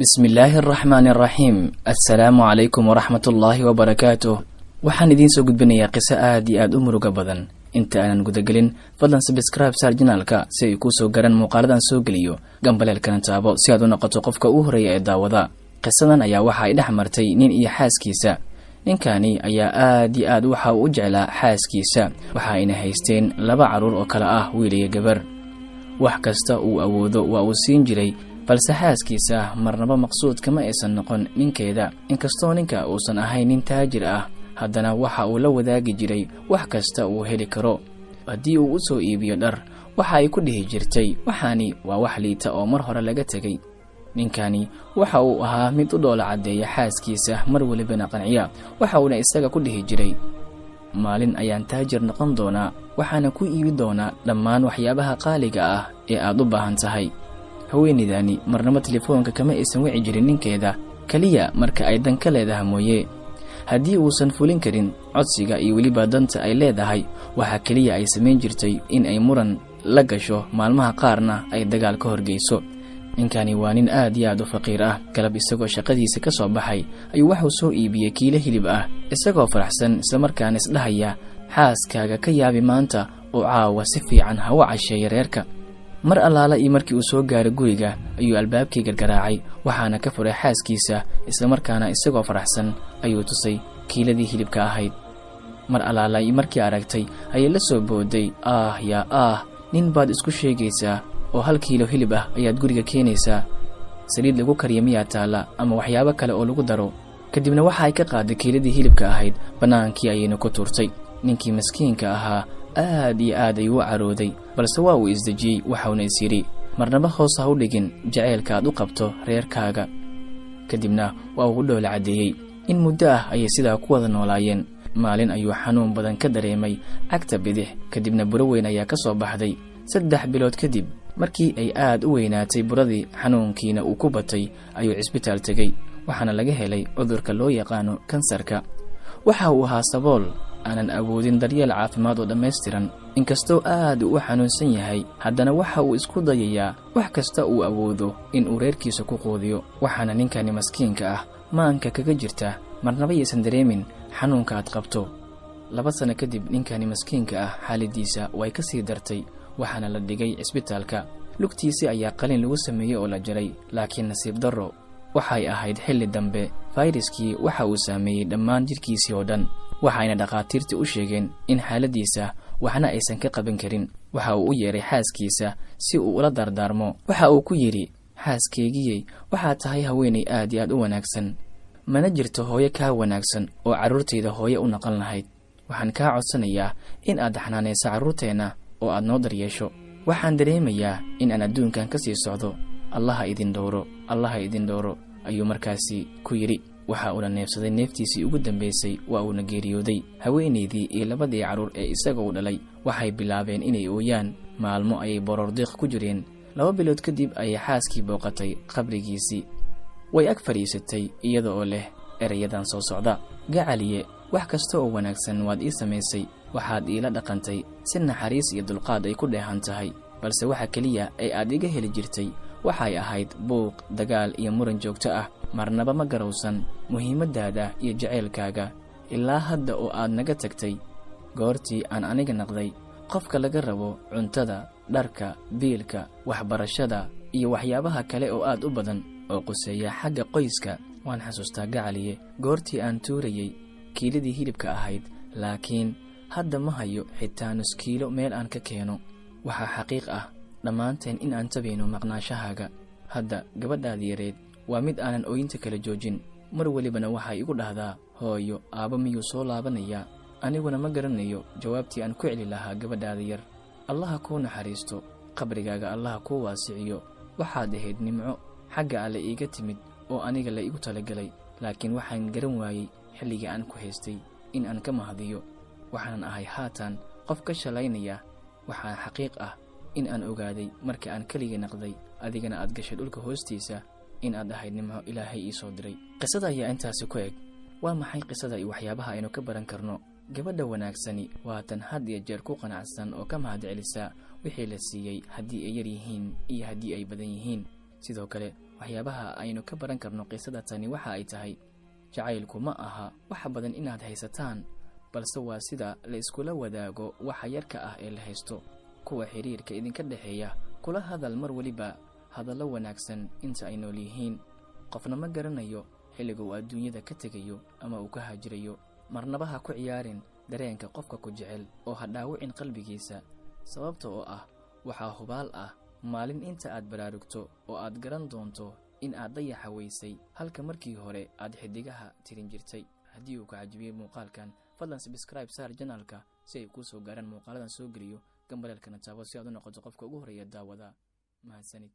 بسم الله الرحمن الرحيم السلام عليكم ورحمة الله وبركاته. waxaan idiin soo gudbinayaa qiso aad iyo aad u muruga badan. inta aanan gudagelin fadlan subscribe saar janaalka si ay ku soo garan muuqaaladan soo geliyo gambaleelkana taabo si aad u noqoto qofka ugu horeeya ee daawada. qisadan ayaa waxa ay dhex martay nin iyo xaaskiisa. ninkani ayaa aad iyo aad waxa uu u jeclaa xaaskiisa, waxa ayna haysteen 2 caruur oo kala ah wiil iyo gabar. wax kasta uu awoodo waa uu siin jiray, balse xaaskiisa marnaba maqsuud kama aysan noqon ninkeeda. inkastoo ninka uusan ahayn nin taajir ah, haddana waxa uu la wadaagi jiray wax kasta uu heli karo. haddii uu u soo iibiyo dhar, waxa ay ku dhihi jirtay waxaani waa wax liita oo mar hore laga tegay. ninkani waxa uu ahaa mid u dhoola caddeeya xaaskiisa, mar walibana qanciya. waxa uuna isaga ku dhihi jiray, maalin ayaan taajir noqon doonaa, waxaana ku iibi doonaa dhammaan waxyaabaha qaaliga ah ee aad u baahan tahay. haweenidani marnaba telefoonka kama aysan wici jirin ninkeeda, kaliya marka ay dan ka leedahay mooye. haddii uusan fulin karin codsiga iyo weliba danta ay leedahay, waxaa kaliya ay samayn jirtay in ay muran la gasho, maalmaha qaarna ay dagaal ka horgeyso. ninkani waa nin aad iyo aad u faqiir ah. galab isagoo shaqadiisa ka soo baxay ayuu waxuu soo iibiyey kiilo hilib ah, isagoo faraxsan islamarkaana isdhahaya, xaaskaaga ka yaabi maanta oo caawa si fiican ha u casheeya reerka. mar allaala iyo markii uu soo gaaray guriga ayuu albaabkii gargaraacay, waxaana ka furay xaaskiisa. islamarkaana isagoo faraxsan ayuu tusay kiiladii hilibka ahayd. mar allaala iyo markii aragtay ayay la soo booday, yaa nin baad isku sheegaysaa oo 1 kiilo hilib ah ayaad guriga keenaysaa. saliid lagu kariyo miyaa taalla ama waxyaabo kale oo lagu daro? kadibna waxa ay ka qaaday kiiladii hilibka ahayd, bannaankii ayayna ku tuurtay. ninkii maskiinka ahaa aad iyo aad ayuu u carooday, balse waa uu isdejiyey. waxauna is yidhi, marnaba hoos ha u dhigin jaceylka aad u qabto reerkaaga. kadibna waa uu u dhoola caddeeyey. in muddo ah ayay sidaa ku wada noolaayeen. maalin ayuu xanuun badan ka dareemay cagta bidix, kadibna buro weyn ayaa ka soo baxday. 3 bilood kadib, markii ay aad u weynaatay buradii, xanuunkiina uu ku batay, ayuu cisbitaal tegey. waxaana laga helay cudurka loo yaqaano kansarka. waxa uu ahaa sabool, aanan awoodin daryeel caafimaad oo dhammaystiran. inkastoo aad uu u xanuunsan yahay, haddana waxa uu isku dayayaa wax kasta uu awoodo in uu reerkiisa ku quudiyo. waxaana ninkani maskiinka ah maanka kaga jirta, marnaba yaysan dareemin xanuunka aad qabto. 2 sano kadib, ninkani maskiinka ah xaaladiisa way ka sii dartay, waxaana la dhigay cisbitaalka. lugtiisii ayaa qalin lagu sameeyey oo la jaray, laakiin nasiib darro waxay ahayd xilli dambe. fayraskii waxa uu saameeyey dhammaan jidhkiisii oo dhan, waxayna dhakhaatiirtii u sheegeen in xaaladiisa waxna aysan ka qaban karin. waxa uu u yeeray xaaskiisa si uu ula dardaarmo. waxa uu ku yidhi, xaaskaygiyey, waxaad tahay haweenay aad iyo aad u wanaagsan. mana jirto hooyo kaa wanaagsan oo carruurtayda hooyo u noqon lahayd. waxaan kaa codsanayaa in aad xanaanayso carruurteenna oo aad noo daryeesho. waxaan dareemayaa in aan adduunkan ka sii socdo. allaha idin dhowro ayuu markaasi ku yidhi. waxa uuna neefsaday neeftiisii ugu dambaysay, waa uuna geeriyooday. haweenaydii iyo 2 carruur ee isaga u dhalay waxay bilaabeen inay ooyaan. maalmo ayay borordiiq ku jireen. 2 bilood kadib ayay xaaskii booqatay qabrigiisii. way ag fadhiisatay iyada oo leh erayadan soo socda: gacaliye, wax kasta oo wanaagsan waad ii samaysay. waxaad iila dhaqantay si naxariis iyo dulqaad ay ku dheehan tahay, balse waxa keliya ee aad iga heli jirtay waxay ahayd buuq, dagaal iyo muran joogto ah. marnaba ma garowsan muhiimadaada iyo jaceylkaaga ilaa hadda oo aad naga tagtay. goortii aan aniga naqday qofka laga rabo cuntada, dharka, biilka, waxbarashada iyo waxyaabaha kale oo aad u badan oo quseeya xagga qoyska, waan xasuustaa gacaliye goortii aan tuurayey kiiladii hilibka ahayd, laakiin hadda ma hayo xitaa nus kiilo meel aan ka keeno. waxaa xaqiiq ah dhammaanteen in aan tabayno maqnaashahaaga. hadda gabadhaadii yareed waa mid aanan ooyinta kala joojin. mar welibana waxay igu dhahdaa, hooyo, aabba miyuu soo laabanayaa? aniguna ma garanayo jawaabtii aan ku celi lahaa gabadhaada yar. allaha kuu naxariisto, qabrigaaga allaha kuu waasiciyo. waxaad ahayd nimco xagga alle iiga timid oo aniga la igu talagalay, laakiin waxaan garan waayey xilligii aan ku haystay in aan ka mahadiyo. waxaanan ahay haatan qof ka shalaynaya. waxaa xaqiiq ah in aan ogaaday markii aan keligii naqday, adigana aad gashay dhulka hoostiisa, in aad ahayd nimco ilaahay ii soo diray. qisada ayaa intaasi ku eg. waa maxay qisada iyo waxyaabaha aynu ka baran karno? gabadha wanaagsani waa tan had iyo jeer ku qanacsan oo ka mahadcelisa wixii la siiyey, haddii ay yar yihiin iyo haddii ay badan yihiin. sidoo kale waxyaabaha aynu ka baran karno qisada tani waxa ay tahay jacaylku ma aha wax badan inaad haysataan, balse waa sida la iskula wadaago waxa yarka ah ee la haysto. kuwa xiriirka idinka dhaxeeya kula hadal mar waliba hadallo wanaagsan inta ay nool yihiin. qofna ma garanayo xilliga uu adduunyada ka tegayo ama uu ka hajirayo. marnaba ha ku ciyaarin dareenka qofka ku jecel oo ha dhaawicin qalbigiisa, sababta oo ah waxaa hubaal ah maalin inta aad baraarugto oo aad garan doonto in aad dayaxa weysay halka markii hore aad xidigaha tirin jirtay. haddii uu ka cajibiyey muuqaalkan, fadlan subscribe saar channelka si ay kuu soo gaaraan muuqaaladan soo geliyo, gambaleelkana taabo si aad u noqoto qofka ugu horeeya daawada. mahadsanid.